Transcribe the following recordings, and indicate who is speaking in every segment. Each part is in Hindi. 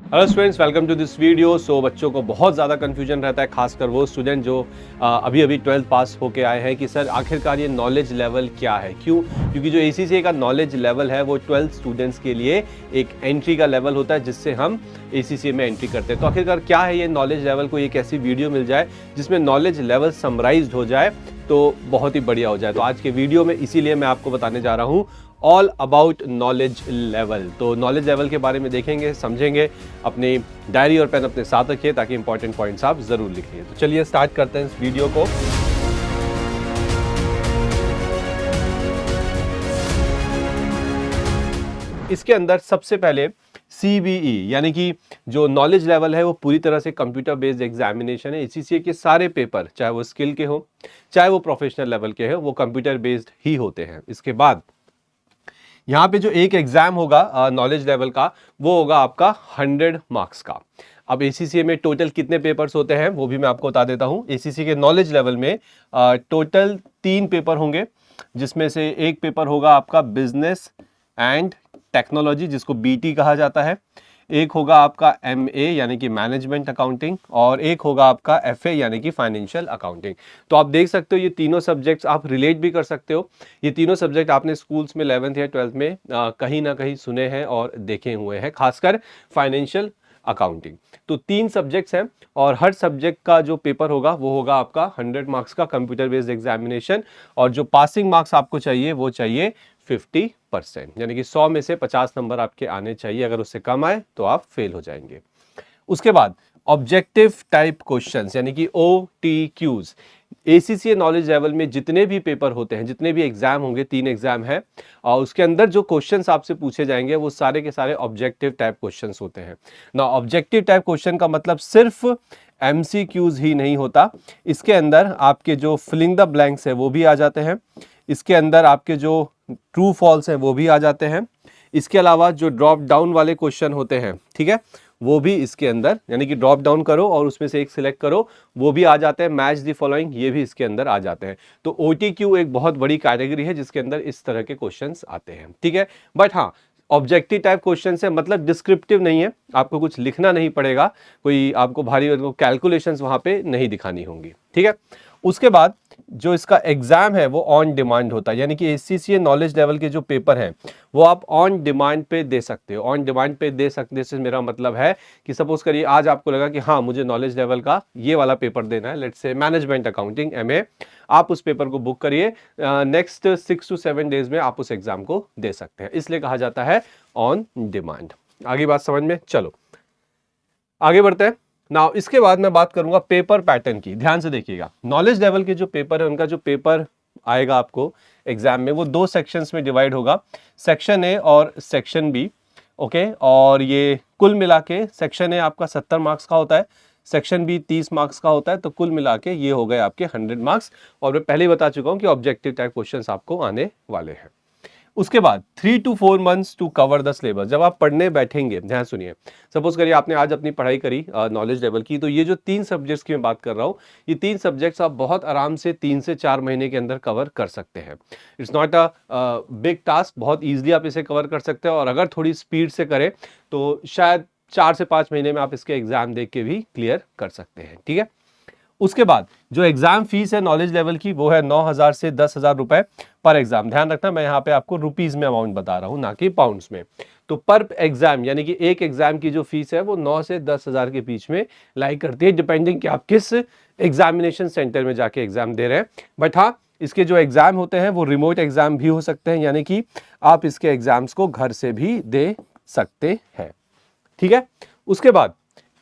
Speaker 1: Hello students, welcome to this video. So बच्चों को बहुत ज़्यादा कन्फ्यूजन रहता है, खासकर वो स्टूडेंट जो अभी अभी 12th पास होके आए हैं कि सर आखिरकार ये नॉलेज लेवल क्या है। क्यों? क्योंकि जो ACCA का नॉलेज लेवल है वो 12th स्टूडेंट्स के लिए एक एंट्री का लेवल होता है जिससे हम ACCA में एंट्री करते हैं। तो आखिरकार क्या है ये नॉलेज लेवल, को एक ऐसी वीडियो मिल जाए जिसमें नॉलेज लेवल समराइज्ड हो जाए तो बहुत ही बढ़िया हो जाए। तो आज के वीडियो में इसीलिए मैं आपको बताने जा रहा हूँ ऑल अबाउट नॉलेज लेवल। तो नॉलेज लेवल के बारे में देखेंगे, समझेंगे। अपनी डायरी और पेन अपने साथ रखिए ताकि इंपॉर्टेंट पॉइंट्स आप जरूर लिखिए। तो चलिए स्टार्ट करते हैं इस वीडियो को। इसके अंदर सबसे पहले CBE यानी कि जो नॉलेज लेवल है वो पूरी तरह से कंप्यूटर बेस्ड एग्जामिनेशन है। ACCA के सारे पेपर, चाहे वो स्किल के हो चाहे वो प्रोफेशनल लेवल के हो, वो कंप्यूटर बेस्ड ही होते हैं। इसके बाद यहाँ पे जो एक एग्जाम होगा नॉलेज लेवल का, वो होगा आपका 100 मार्क्स का। अब ACCA में टोटल कितने पेपर्स होते हैं वो भी मैं आपको बता देता हूँ। ACCA के नॉलेज लेवल में टोटल 3 पेपर होंगे, जिसमें से एक पेपर होगा आपका बिजनेस एंड टेक्नोलॉजी, जिसको BT कहा जाता है। एक होगा आपका MA यानी कि मैनेजमेंट अकाउंटिंग, और एक होगा आपका FA यानी कि फाइनेंशियल अकाउंटिंग। तो आप देख सकते हो ये तीनों सब्जेक्ट्स आप रिलेट भी कर सकते हो। ये तीनों सब्जेक्ट आपने स्कूल्स में 11th या 12th में कहीं ना कहीं सुने हैं और देखे हुए हैं, खासकर फाइनेंशियल अकाउंटिंग। तो 3 सब्जेक्ट्स हैं और हर सब्जेक्ट का जो पेपर होगा वो होगा आपका 100 मार्क्स का कंप्यूटर बेस्ड एग्जामिनेशन। और जो पासिंग मार्क्स आपको चाहिए वो चाहिए 50%, यानी कि 100 में से 50 नंबर आपके आने चाहिए। अगर उससे कम आए तो आप फेल हो जाएंगे। उसके बाद ऑब्जेक्टिव टाइप क्वेश्चंस यानी कि OTQs। ACCA नॉलेज लेवल में जितने भी पेपर होते हैं, जितने भी एग्जाम होंगे, 3 एग्जाम है, और उसके अंदर जो क्वेश्चंस आपसे पूछे जाएंगे वो सारे के सारे ऑब्जेक्टिव टाइप क्वेश्चंस होते हैं ना। ऑब्जेक्टिव टाइप क्वेश्चन का मतलब सिर्फ MCQs ही नहीं होता, इसके अंदर आपके जो फिलिंग द ब्लैंक्स है वो भी आ जाते हैं। इसके अंदर आपके जो ट्रू फॉल्स है वो भी आ जाते हैं। इसके अलावा जो ड्रॉप डाउन वाले क्वेश्चन होते हैं, ठीक है, वो भी इसके अंदर, यानी कि ड्रॉप डाउन करो और उसमें से एक सिलेक्ट करो, वो भी आ जाते हैं। मैच द फॉलोइंग, ये भी इसके अंदर आ जाते हैं। तो OTQ एक बहुत बड़ी कैटेगरी है जिसके अंदर इस तरह के क्वेश्चंस आते हैं, ठीक है। बट हाँ, ऑब्जेक्टिव टाइप क्वेश्चन है, मतलब डिस्क्रिप्टिव नहीं है, आपको कुछ लिखना नहीं पड़ेगा, कोई आपको भारी कैलकुलेशंस वहां पे नहीं दिखानी होंगी, ठीक है। उसके बाद जो इसका एग्जाम है वो ऑन डिमांड होता है, यानी कि ACCA नॉलेज लेवल के जो पेपर हैं वो आप ऑन डिमांड पे दे सकते हो। ऑन डिमांड पे दे सकने से मेरा मतलब है कि सपोज करिए आज आपको लगा कि हाँ मुझे नॉलेज लेवल का ये वाला पेपर देना है, let's say management accounting MA, आप उस पेपर को बुक करिए, नेक्स्ट 6 to 7 डेज में आप उस एग्जाम को दे सकते हैं, इसलिए कहा जाता है ऑन डिमांड। आगे बात समझ में, चलो आगे बढ़ते हैं। नाउ इसके बाद मैं बात करूंगा पेपर पैटर्न की। ध्यान से देखिएगा, नॉलेज लेवल के जो पेपर है उनका जो पेपर आएगा आपको एग्जाम में वो 2 सेक्शंस में डिवाइड होगा, सेक्शन A और सेक्शन B। ओके, और ये कुल मिला के सेक्शन A आपका 70 मार्क्स का होता है, सेक्शन B 30 मार्क्स का होता है, तो कुल मिला के ये हो गए आपके 100 मार्क्स। और मैं पहले ही बता चुका हूं कि ऑब्जेक्टिव टाइप क्वेश्चंस आपको आने वाले हैं। उसके बाद 3 to 4 months to cover the syllabus. जब आप पढ़ने बैठेंगे, ध्यान सुनिए, सपोज करिए आपने आज अपनी पढ़ाई करी नॉलेज लेवल की, तो ये जो 3 सब्जेक्ट्स की मैं बात कर रहा हूँ, ये 3 सब्जेक्ट्स आप बहुत आराम से 3 से 4 महीने के अंदर कवर कर सकते हैं। It's not a big task, बहुत ईजिली आप इसे कवर कर सकते हैं, और अगर थोड़ी स्पीड से करें तो शायद 4 से 5 महीने में आप इसके एग्जाम देख के भी क्लियर कर सकते हैं, ठीक है। उसके बाद जो एग्जाम फीस है नॉलेज लेवल की वो है 9,000 से 10,000 रुपए पर एग्जाम। ध्यान रखना, मैं यहाँ पे आपको रुपीज में अमाउंट बता रहा हूँ, ना कि पाउंड्स में। तो पर एग्जाम यानी कि एक एग्जाम की जो फीस है वो 9 से 10,000 के बीच में लाई करती है, डिपेंडिंग कि आप किस एग्जामिनेशन सेंटर में जाके एग्जाम दे रहे हैं। बट हाँ, इसके जो एग्जाम होते हैं वो रिमोट एग्जाम भी हो सकते हैं, यानी कि आप इसके एग्जाम्स को घर से भी दे सकते हैं, ठीक है। उसके बाद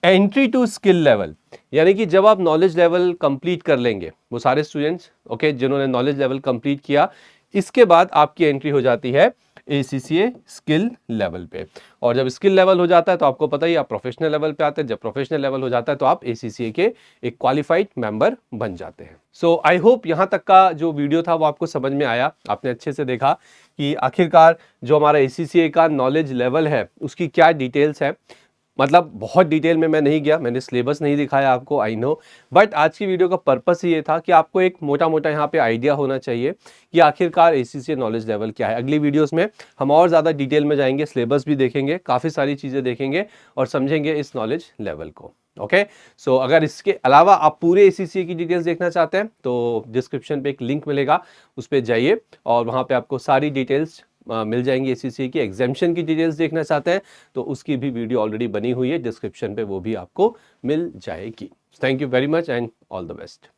Speaker 1: एंट्री टू स्किल लेवल, यानी कि जब आप नॉलेज लेवल कंप्लीट कर लेंगे, वो सारे स्टूडेंट्स ओके जिन्होंने नॉलेज लेवल कंप्लीट किया, इसके बाद आपकी एंट्री हो जाती है ACCA स्किल लेवल पे। और जब स्किल लेवल हो जाता है तो आपको पता ही आप प्रोफेशनल लेवल पे आते हैं। जब प्रोफेशनल लेवल हो जाता है तो आप ACCA के एक क्वालिफाइड मेंबर बन जाते हैं। सो आई होप यहाँ तक का जो वीडियो था वो आपको समझ में आया, आपने अच्छे से देखा कि आखिरकार जो हमारा ACCA का नॉलेज लेवल है उसकी क्या डिटेल्स है। मतलब बहुत डिटेल में मैं नहीं गया, मैंने सिलेबस नहीं दिखाया आपको, आई नो, बट आज की वीडियो का पर्पस ही ये था कि आपको एक मोटा मोटा यहाँ पे आइडिया होना चाहिए कि आखिरकार ACCA नॉलेज लेवल क्या है। अगली वीडियोस में हम और ज़्यादा डिटेल में जाएंगे, सिलेबस भी देखेंगे, काफ़ी सारी चीज़ें देखेंगे और समझेंगे इस नॉलेज लेवल को। ओके, सो अगर इसके अलावा आप पूरे ACCA की डिटेल्स देखना चाहते हैं तो डिस्क्रिप्शन पे एक लिंक मिलेगा, उस पर जाइए और वहाँ पे आपको सारी डिटेल्स मिल जाएंगी। ACCA की एग्जामिनेशन की डिटेल्स देखना चाहते हैं तो उसकी भी वीडियो ऑलरेडी बनी हुई है, डिस्क्रिप्शन पे वो भी आपको मिल जाएगी। Thank you very much and all the best.